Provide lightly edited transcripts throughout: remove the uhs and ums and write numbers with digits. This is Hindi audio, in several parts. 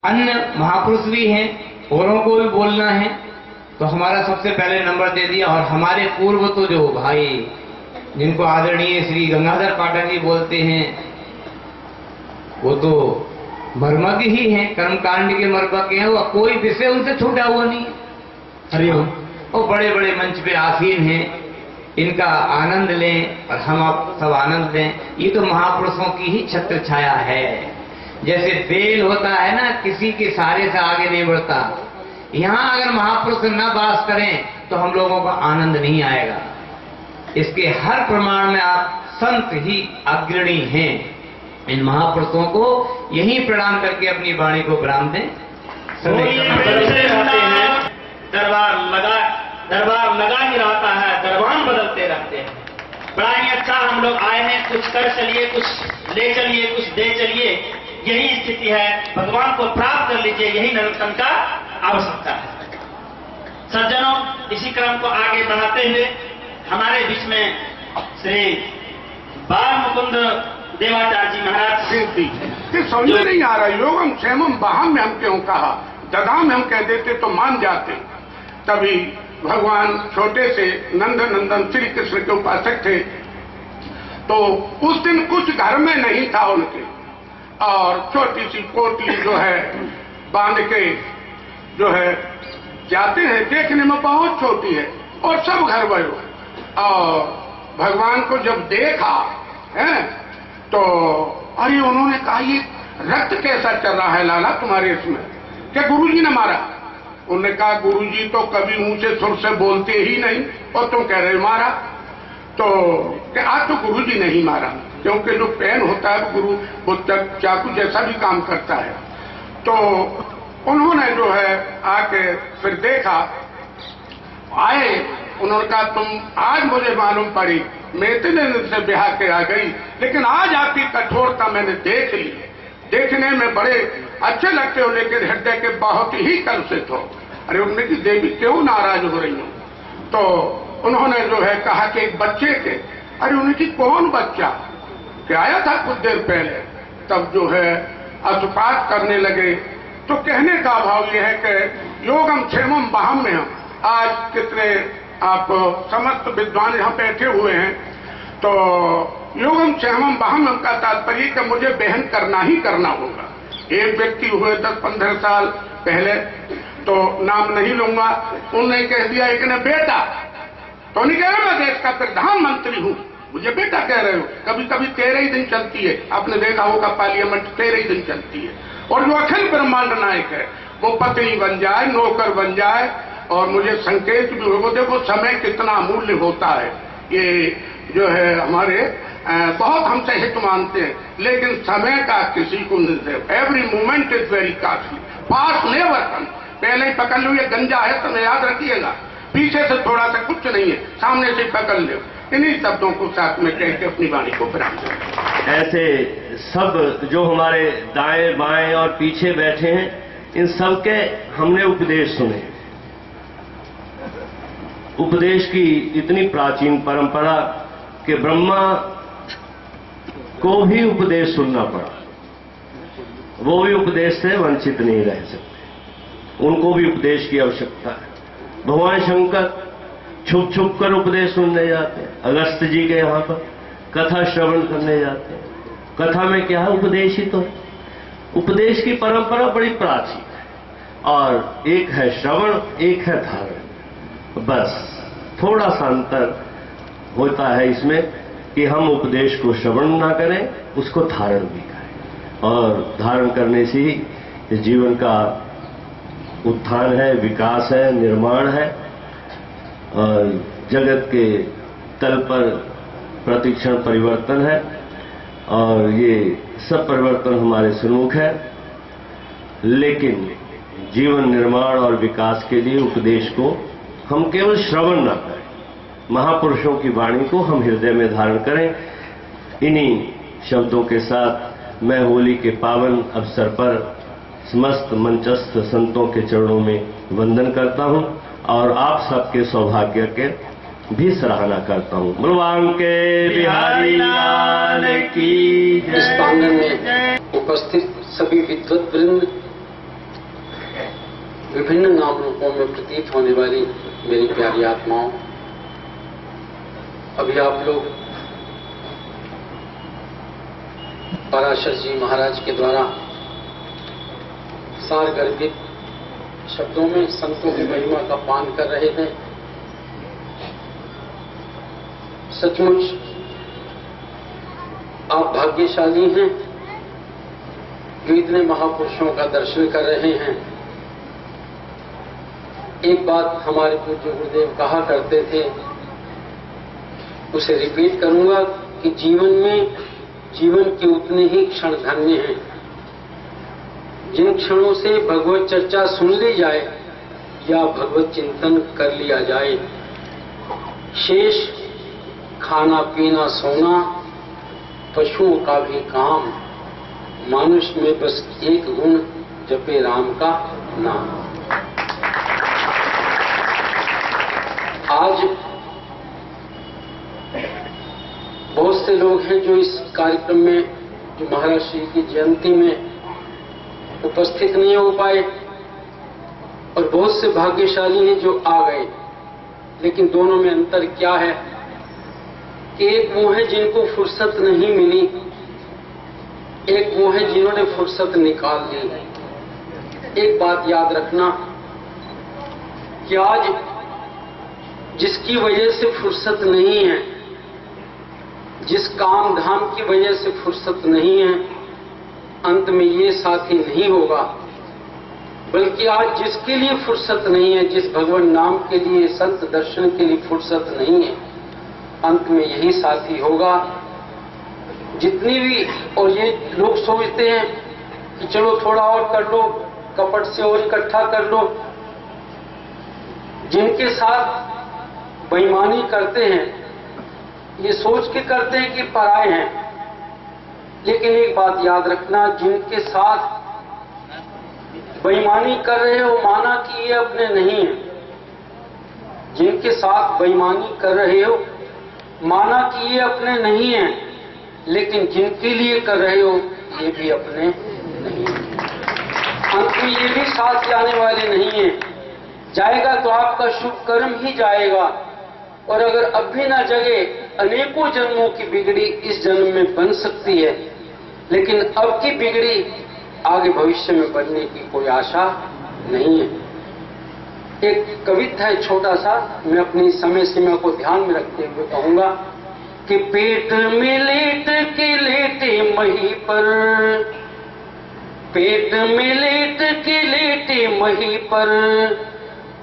अन्य महापुरुष भी हैं, औरों को भी बोलना है, तो हमारा सबसे पहले नंबर दे दिया। और हमारे पूर्व तो जो भाई जिनको आदरणीय श्री गंगाधर पाठक जी बोलते हैं, वो तो मर्मज्ञ ही हैं, कर्मकांड के मर्मज्ञ हैं, वो कोई विषय उनसे छूटा हुआ नहीं। हरिओम। वो बड़े बड़े मंच पे आसीन हैं, इनका आनंद लें और हम आप सब आनंद लें। ये तो महापुरुषों की ही छत्र छाया है। जैसे बेल होता है ना, किसी के सहारे से आगे नहीं बढ़ता, यहां अगर महापुरुष न वास करें तो हम लोगों को आनंद नहीं आएगा। इसके हर प्रमाण में आप संत ही अग्रणी हैं। इन महापुरुषों को यही प्रणाम करके अपनी वाणी को विराम दें। दरबार लगा ही रहता है, दरबान बदलते रहते हैं। बड़ा ही अच्छा हम लोग आए हैं, कुछ कर चलिए, कुछ ले चलिए, कुछ दे चलिए, यही स्थिति है। भगवान को प्राप्त कर लीजिए, यही नरोत्तम का आवश्यकता है। सज्जनों, इसी क्रम को आगे बढ़ाते हुए हमारे बीच में श्री बाल मुकुंद देवाचार्य जी महाराज सिद्धि समझ नहीं आ रहा। योगम क्षेमम बहाम में हम क्यों कहा, ददाम हम कह देते तो मान जाते। तभी भगवान छोटे से नंद नंदन श्री कृष्ण के उपासक थे, तो उस दिन कुछ घर में नहीं था उनके, और छोटी सी पोटली जो है बांध के जो है जाते हैं, देखने में बहुत छोटी है और सब घर भयो। और भगवान को जब देखा है तो अरे उन्होंने कहा ये रक्त कैसा चल रहा है लाला तुम्हारे इसमें, क्या गुरुजी ने मारा? उन्होंने कहा गुरुजी तो कभी ऊंचे सुर से बोलते ही नहीं, और तुम कह रहे मारा? तो आज तो गुरुजी नहीं मारा, क्योंकि जो पेन होता है गुरु वो चाकू जैसा भी काम करता है। तो उन्होंने जो है आके फिर देखा, आए, उन्होंने कहा तुम आज मुझे मालूम पड़ी, मैं इतने दिन से ब्याह के आ गई, लेकिन आज आपकी कठोरता मैंने देख ली। देखने में बड़े अच्छे लगते हो, लेकिन हृदय के बहुत ही कलुषित हो। अरे उन्होंने की देवी क्यों नाराज हो रही हो? तो उन्होंने जो है कहा कि एक बच्चे के। अरे उनकी कौन बच्चा? क्या आया था कुछ देर पहले, तब जो है अशुपात करने लगे। तो कहने का भाव यह है कि योगम क्षेमम बहम में हम आज कितने आप समस्त विद्वान यहाँ बैठे हुए हैं, तो योगम क्षेमम बहम का तात्पर्य कि मुझे बहन करना ही करना होगा। एक व्यक्ति हुए 10-15 साल पहले, तो नाम नहीं लूंगा, उन्होंने कह दिया एक ने बेटा, तो उन्हें कह रहा मैं देश का प्रधानमंत्री हूँ, मुझे बेटा कह रहे हो। कभी कभी 13 ही दिन चलती है, आपने देखा होगा पार्लियामेंट 13 ही दिन चलती है। और जो अखिल ब्रह्मांड नायक है वो पत्नी बन जाए, नौकर बन जाए, और मुझे संकेत भी हो। देखो समय कितना अमूल्य होता है। ये जो है हमारे बहुत हम हित मानते हैं, लेकिन समय का किसी को नहीं। Every moment is very costly, pass never come. पहले ही पकड़ लो ये गंजा है, समय याद रखिएगा, पीछे से थोड़ा सा कुछ नहीं है, सामने से पकड़ लो। इन्हीं शब्दों को साथ में कह के अपनी वाणी को विराम दें। ऐसे सब जो हमारे दाएं बाएं और पीछे बैठे हैं, इन सब के हमने उपदेश सुने। उपदेश की इतनी प्राचीन परंपरा कि ब्रह्मा को भी उपदेश सुनना पड़ा, वो भी उपदेश से वंचित नहीं रह सकते, उनको भी उपदेश की आवश्यकता है। भगवान शंकर छुप छुप कर उपदेश सुनने जाते हैं, अगस्त जी के यहाँ पर कथा श्रवण करने जाते हैं। कथा में क्या है? उपदेश ही तो है। उपदेश की परंपरा बड़ी प्राचीन है, और एक है श्रवण, एक है धारण। बस थोड़ा सा अंतर होता है इसमें कि हम उपदेश को श्रवण ना करें, उसको धारण भी करें, और धारण करने से ही जीवन का उत्थान है, विकास है, निर्माण है, और जगत के तल पर प्रतिक्षण परिवर्तन है, और ये सब परिवर्तन हमारे सम्मुख है। लेकिन जीवन निर्माण और विकास के लिए उपदेश को हम केवल श्रवण न करें, महापुरुषों की वाणी को हम हृदय में धारण करें। इन्हीं शब्दों के साथ मैं होली के पावन अवसर पर समस्त मंचस्थ संतों के चरणों में वंदन करता हूं, और आप सबके सौभाग्य के भी सराहना करता हूं। भगवान के बिहारी लाल की। इस प्रांगण में उपस्थित सभी विद्वत वृंद, विभिन्न नाम रूपों में प्रतीत होने वाली मेरी प्यारी आत्माओं, अभी आप लोग पराशर जी महाराज के द्वारा सारगर्भित शब्दों में संतों की महिमा का पान कर रहे थे। सचमुच आप भाग्यशाली हैं जो इतने महापुरुषों का दर्शन कर रहे हैं। एक बात हमारे पूज्य गुरुदेव कहा करते थे, उसे रिपीट करूंगा कि जीवन के उतने ही क्षण धन्य हैं जिन क्षणों से भगवत चर्चा सुन ली जाए या भगवत चिंतन कर लिया जाए। शेष खाना पीना सोना पशुओं का भी काम, मनुष्य में बस एक गुण, जपे राम का नाम। आज बहुत से लोग हैं जो इस कार्यक्रम में, जो महाराज श्री की जयंती में उपस्थित नहीं हो पाए, और बहुत से भाग्यशाली हैं जो आ गए। लेकिन दोनों में अंतर क्या है कि एक वो है जिनको फुर्सत नहीं मिली, एक वो है जिन्होंने फुर्सत निकाल ली। एक बात याद रखना कि आज जिसकी वजह से फुर्सत नहीं है, जिस काम धाम की वजह से फुर्सत नहीं है, अंत में ये साथी नहीं होगा। बल्कि आज जिसके लिए फुर्सत नहीं है, जिस भगवान नाम के लिए, संत दर्शन के लिए फुर्सत नहीं है, अंत में यही साथी होगा। जितनी भी, और ये लोग सोचते हैं कि चलो थोड़ा और कर लो, कपट से और इकट्ठा कर लो, जिनके साथ बेईमानी करते हैं ये सोच के करते हैं कि पराए हैं। लेकिन एक बात याद रखना, जिनके साथ बेईमानी कर रहे हो, माना कि ये अपने नहीं है। जिनके साथ बेईमानी कर रहे हो, माना कि ये अपने नहीं है, लेकिन जिनके लिए कर रहे हो ये भी अपने नहीं है। अंत में ये भी साथ जाने वाले नहीं है। जाएगा तो आपका शुभ कर्म ही जाएगा, और अगर अब भी ना जगे, अनेकों जन्मों की बिगड़ी इस जन्म में बन सकती है, लेकिन अब की बिगड़ी आगे भविष्य में बनने की कोई आशा नहीं है। एक कविता है छोटा सा, मैं अपनी समय सीमा को ध्यान में रखते हुए कहूंगा कि पेट में लेट के लेटे मही पर, पेट में लेट के लेटे मही पर,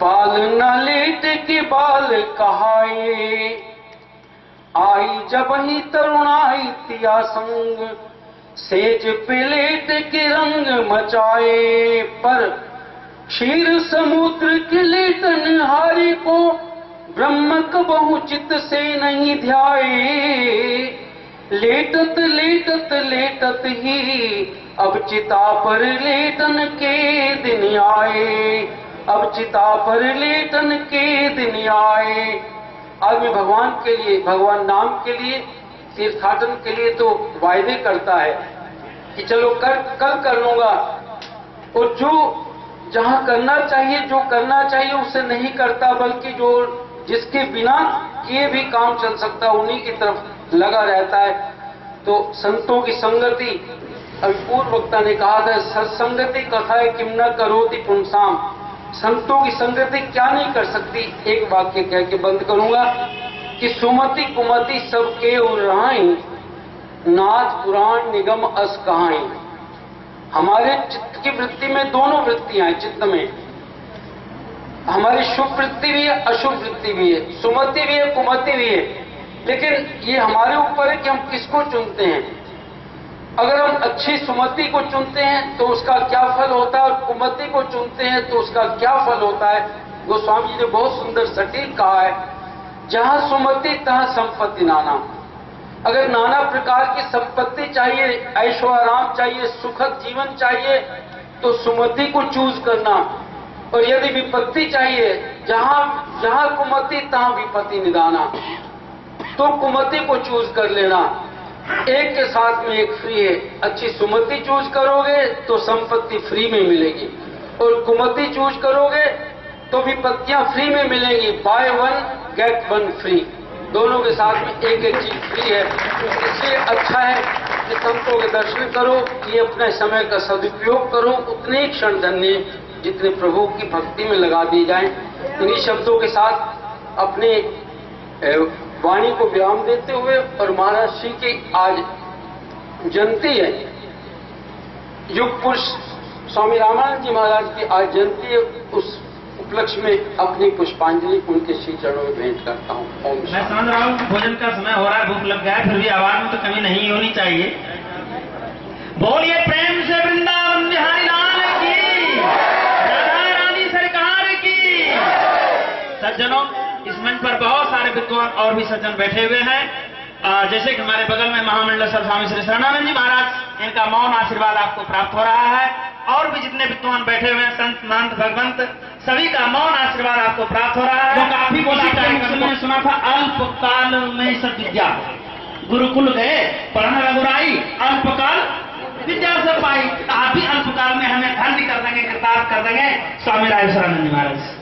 पाल न लेट के बाल कहाए, आई जब ही तरुणाई तिया संग, सेज पे लेट के रंग मचाए। पर क्षीर समुद्र के लेटन हारी को, ब्रह्म कबहु चित्त से नहीं ध्याए। लेटत लेटत लेटत ही अब चिता पर लेटन के दिन आए, अब चिता पर लेटन के दिन आए। आदमी भगवान के लिए, भगवान नाम के लिए, तीर्थाटन के लिए तो वायदे करता है कि चलो कल कर लूंगा, और जो जहां करना चाहिए, जो करना चाहिए उसे नहीं करता, बल्कि जो जिसके बिना किए भी काम चल सकता उन्हीं की तरफ लगा रहता है। तो संतों की संगति, अभी पूर्व वक्ता ने कहा था, सत्संगति कथाएं किम न करोति पुंसाम, संतों की संगति क्या नहीं कर सकती। एक वाक्य कह के बंद करूंगा कि सुमति कुमति सबके उराई, नाथ पुराण निगम अस कहाई। हमारे चित्त की वृत्ति में दोनों वृत्तियां हैं। चित्त में हमारी शुभ वृत्ति भी है, अशुभ वृत्ति भी है, सुमति भी है, कुमति भी है, लेकिन ये हमारे ऊपर है कि हम किसको चुनते हैं। अगर हम अच्छी सुमति को चुनते हैं तो उसका क्या फल होता है, और कुमति को चुनते हैं तो उसका क्या फल होता है। गोस्वामी जी ने बहुत सुंदर सटीक कहा है, जहां सुमति तहां संपत्ति नाना। अगर नाना प्रकार की संपत्ति चाहिए, ऐश्वर्य चाहिए, सुखद जीवन चाहिए, तो सुमति को चूज करना, और यदि विपत्ति चाहिए, जहां कुमति तहां विपत्ति निदाना, तो कुमति को चूज कर लेना। एक के साथ में एक फ्री है। अच्छी सुमति चूज करोगे तो संपत्ति फ्री में मिलेगी, और कुमति चूज करोगे तो भी पत्तियां फ्री में मिलेंगी, बाय 1 गेट 1 फ्री, दोनों के साथ में एक एक चीज फ्री है। इसलिए अच्छा है कि संतों के दर्शन करो, ये अपने समय का सदुपयोग करो, उतने ही क्षण धन्य जितने प्रभु की भक्ति में लगा दी जाएं। इन्हीं शब्दों के साथ अपने वाणी को विराम देते हुए और महाराज श्री की आज जयंती है, युग पुरुष स्वामी रामानंद जी महाराज की आज जयंती है, उस उपलक्ष्य में अपनी पुष्पांजलि उनके श्री चरणों में भेंट करता हूँ। ओम मैं समझ रहा हूँ भोजन का समय हो रहा है, भूख लग गया है, फिर भी आवाज में तो कमी नहीं होनी चाहिए। बोलिए प्रेम से वृंदावन बिहारी लाल की, राधा रानी सरकार की। सज्जनों, इस मंच पर बहुत सारे विद्वान और भी सज्जन बैठे हुए हैं। जैसे कि हमारे बगल में महामंडल स्वामी श्री शरणानंद जी महाराज, इनका मौन आशीर्वाद आपको प्राप्त हो रहा है। और भी जितने विद्वान बैठे हुए हैं, संत महंत भगवंत, सभी का मौन आशीर्वाद आपको प्राप्त हो रहा है। तो काफी बोला सुना था, अल्पकाल में सब विद्या, गुरुकुल गए पढ़ना रघुराई, अल्पकाल विद्या से पाई। आप भी अल्पकाल में हमें धन्य कर देंगे, कृतार्थ कर देंगे। स्वामी राय शरणानंद जी महाराज।